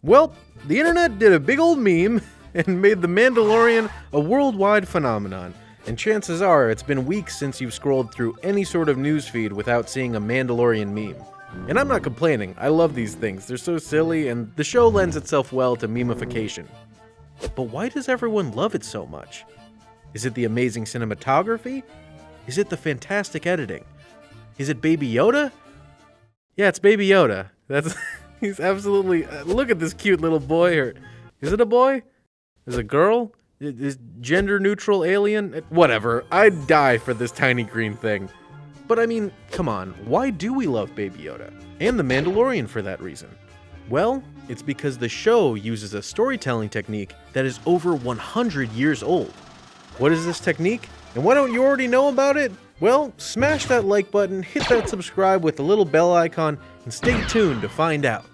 Well, the internet did a big old meme and made The Mandalorian a worldwide phenomenon. And chances are it's been weeks since you've scrolled through any sort of newsfeed without seeing a Mandalorian meme. And I'm not complaining, I love these things, they're so silly and the show lends itself well to memification. But why does everyone love it so much? Is it the amazing cinematography? Is it the fantastic editing? Is it Baby Yoda? Yeah, it's Baby Yoda. He's absolutely, look at this cute little boy. Or is it a boy? Is it a girl? Is gender neutral alien? Whatever, I'd die for this tiny green thing. But I mean, come on, why do we love Baby Yoda? And The Mandalorian for that reason? Well, it's because the show uses a storytelling technique that is over 100 years old. What is this technique? And why don't you already know about it? Well, smash that like button, hit that subscribe with the little bell icon, and stay tuned to find out.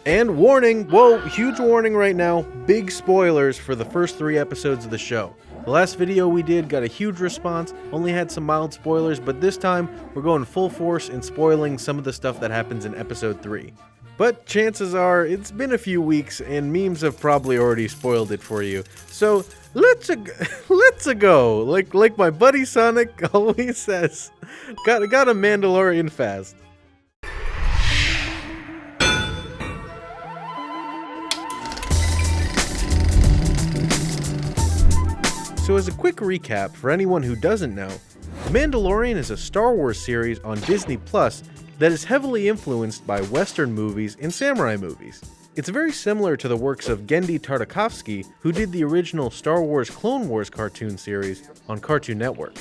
And warning, whoa, huge warning right now, big spoilers for the first 3 episodes of the show. The last video we did got a huge response, only had some mild spoilers, but this time we're going full force and spoiling some of the stuff that happens in episode 3. But chances are, it's been a few weeks and memes have probably already spoiled it for you. So let's go. Like my buddy Sonic always says, got a Mandalorian fast. So as a quick recap for anyone who doesn't know, Mandalorian is a Star Wars series on Disney Plus that is heavily influenced by Western movies and samurai movies. It's very similar to the works of Genndy Tartakovsky, who did the original Star Wars Clone Wars cartoon series on Cartoon Network.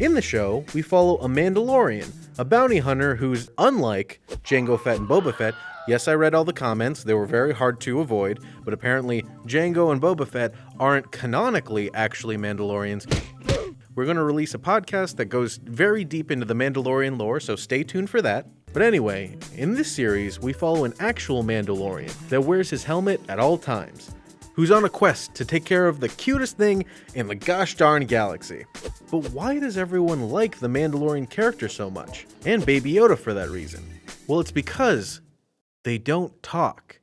In the show, we follow a Mandalorian, a bounty hunter who's unlike Jango Fett and Boba Fett. Yes, I read all the comments, they were very hard to avoid, but apparently Jango and Boba Fett aren't canonically actually Mandalorians. We're going to release a podcast that goes very deep into the Mandalorian lore, so stay tuned for that. But anyway, in this series, we follow an actual Mandalorian that wears his helmet at all times, who's on a quest to take care of the cutest thing in the gosh darn galaxy. But why does everyone like the Mandalorian character so much? And Baby Yoda for that reason? Well, it's because they don't talk.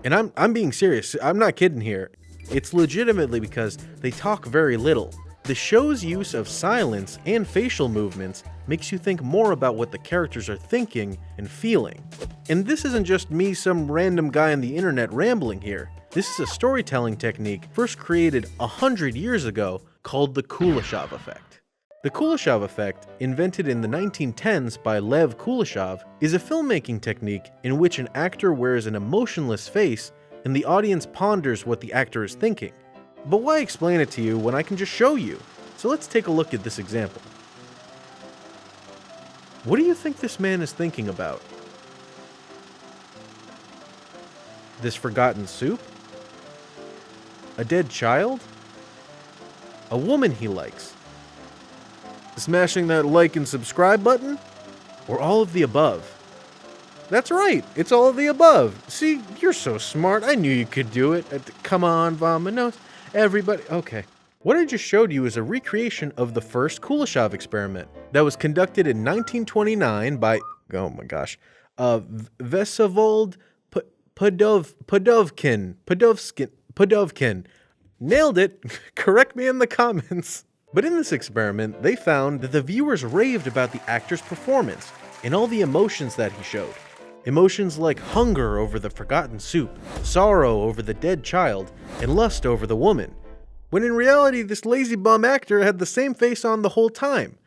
And I'm being serious, I'm not kidding here. It's legitimately because they talk very little. The show's use of silence and facial movements makes you think more about what the characters are thinking and feeling. And this isn't just me, some random guy on the internet rambling here. This is a storytelling technique first created 100 years ago called the Kuleshov Effect. The Kuleshov Effect, invented in the 1910s by Lev Kuleshov, is a filmmaking technique in which an actor wears an emotionless face and the audience ponders what the actor is thinking. But why explain it to you when I can just show you? So let's take a look at this example. What do you think this man is thinking about? This forgotten soup? A dead child? A woman he likes? Smashing that like and subscribe button? Or all of the above? That's right, it's all of the above. See, you're so smart, I knew you could do it. Come on, Vominos. Everybody, okay. What I just showed you is a recreation of the first Kuleshov experiment that was conducted in 1929 by, oh my gosh, Vsevolod Podovkin. Nailed it, correct me in the comments. But in this experiment, they found that the viewers raved about the actor's performance and all the emotions that he showed. Emotions like hunger over the forgotten soup, sorrow over the dead child, and lust over the woman. When in reality, this lazy bum actor had the same face on the whole time.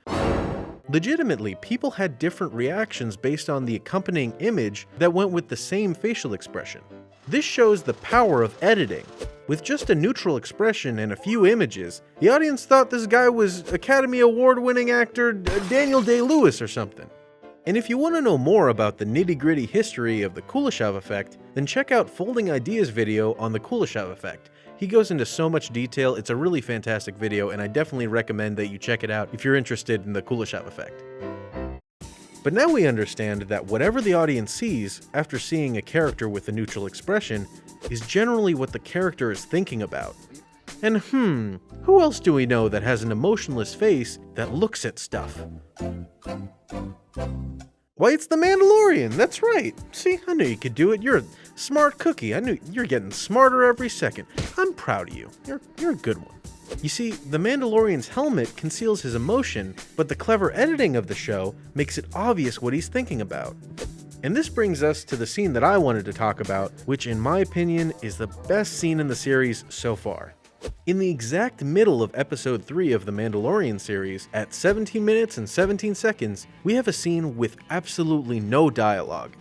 Legitimately, people had different reactions based on the accompanying image that went with the same facial expression. This shows the power of editing. With just a neutral expression and a few images, the audience thought this guy was Academy Award-winning actor Daniel Day-Lewis or something. And if you want to know more about the nitty-gritty history of the Kuleshov Effect, then check out Folding Ideas' video on the Kuleshov Effect. He goes into so much detail, it's a really fantastic video, and I definitely recommend that you check it out if you're interested in the Kuleshov Effect. But now we understand that whatever the audience sees after seeing a character with a neutral expression is generally what the character is thinking about. And who else do we know that has an emotionless face that looks at stuff? Why, it's the Mandalorian, that's right. See, I knew you could do it. You're a smart cookie. I knew you're getting smarter every second. I'm proud of you. You're a good one. You see, the Mandalorian's helmet conceals his emotion, but the clever editing of the show makes it obvious what he's thinking about. And this brings us to the scene that I wanted to talk about, which in my opinion is the best scene in the series so far. In the exact middle of episode 3 of the Mandalorian series, at 17 minutes and 17 seconds, we have a scene with absolutely no dialogue.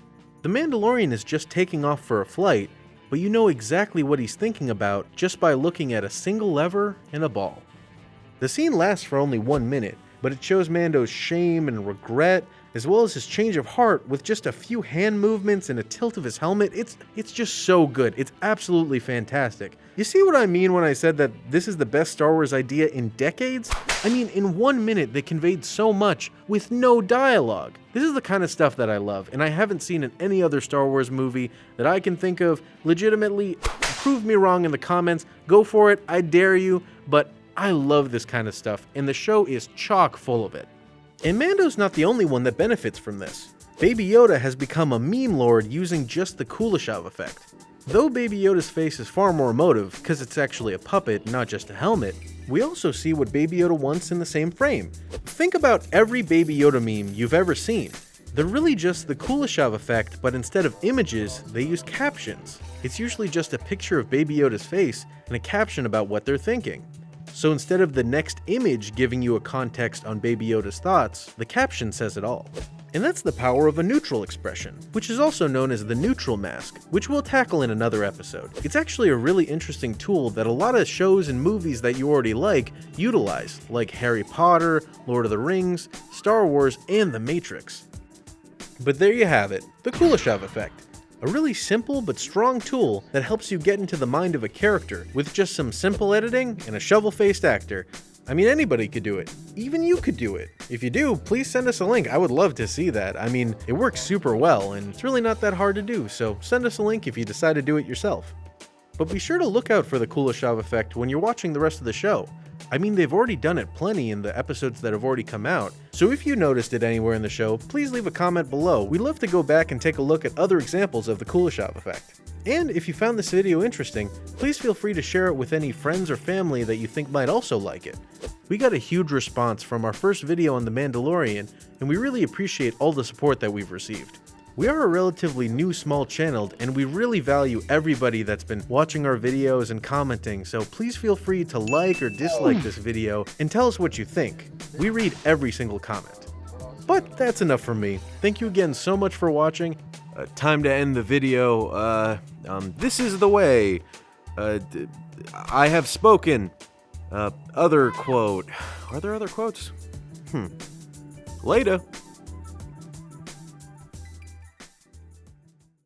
The Mandalorian is just taking off for a flight, but you know exactly what he's thinking about just by looking at a single lever and a ball. The scene lasts for only 1 minute, but it shows Mando's shame and regret, as well as his change of heart with just a few hand movements and a tilt of his helmet. It's just so good. It's absolutely fantastic. You see what I mean when I said that this is the best Star Wars idea in decades? I mean, in 1 minute they conveyed so much with no dialogue. This is the kind of stuff that I love, and I haven't seen in any other Star Wars movie that I can think of. Legitimately, prove me wrong in the comments. Go for it, I dare you, but I love this kind of stuff, and the show is chock full of it. And Mando's not the only one that benefits from this. Baby Yoda has become a meme lord using just the Kuleshov Effect. Though Baby Yoda's face is far more emotive, because it's actually a puppet, not just a helmet, we also see what Baby Yoda wants in the same frame. Think about every Baby Yoda meme you've ever seen. They're really just the Kuleshov Effect, but instead of images, they use captions. It's usually just a picture of Baby Yoda's face and a caption about what they're thinking. So instead of the next image giving you a context on Baby Yoda's thoughts, the caption says it all. And that's the power of a neutral expression, which is also known as the neutral mask, which we'll tackle in another episode. It's actually a really interesting tool that a lot of shows and movies that you already like utilize, like Harry Potter, Lord of the Rings, Star Wars, and The Matrix. But there you have it, the Kuleshov Effect. A really simple but strong tool that helps you get into the mind of a character with just some simple editing and a shovel-faced actor. I mean, anybody could do it. Even you could do it. If you do, please send us a link. I would love to see that. I mean, it works super well, and it's really not that hard to do, so send us a link if you decide to do it yourself. But be sure to look out for the Kuleshov Effect when you're watching the rest of the show. I mean, they've already done it plenty in the episodes that have already come out, so if you noticed it anywhere in the show, please leave a comment below. We'd love to go back and take a look at other examples of the Kuleshov Effect. And if you found this video interesting, please feel free to share it with any friends or family that you think might also like it. We got a huge response from our first video on The Mandalorian, and we really appreciate all the support that we've received. We are a relatively new small channel, and we really value everybody that's been watching our videos and commenting, so please feel free to like or dislike this video and tell us what you think. We read every single comment. But that's enough from me. Thank you again so much for watching. Time to end the video. This is the way. I have spoken. Other quote. Are there other quotes? Later.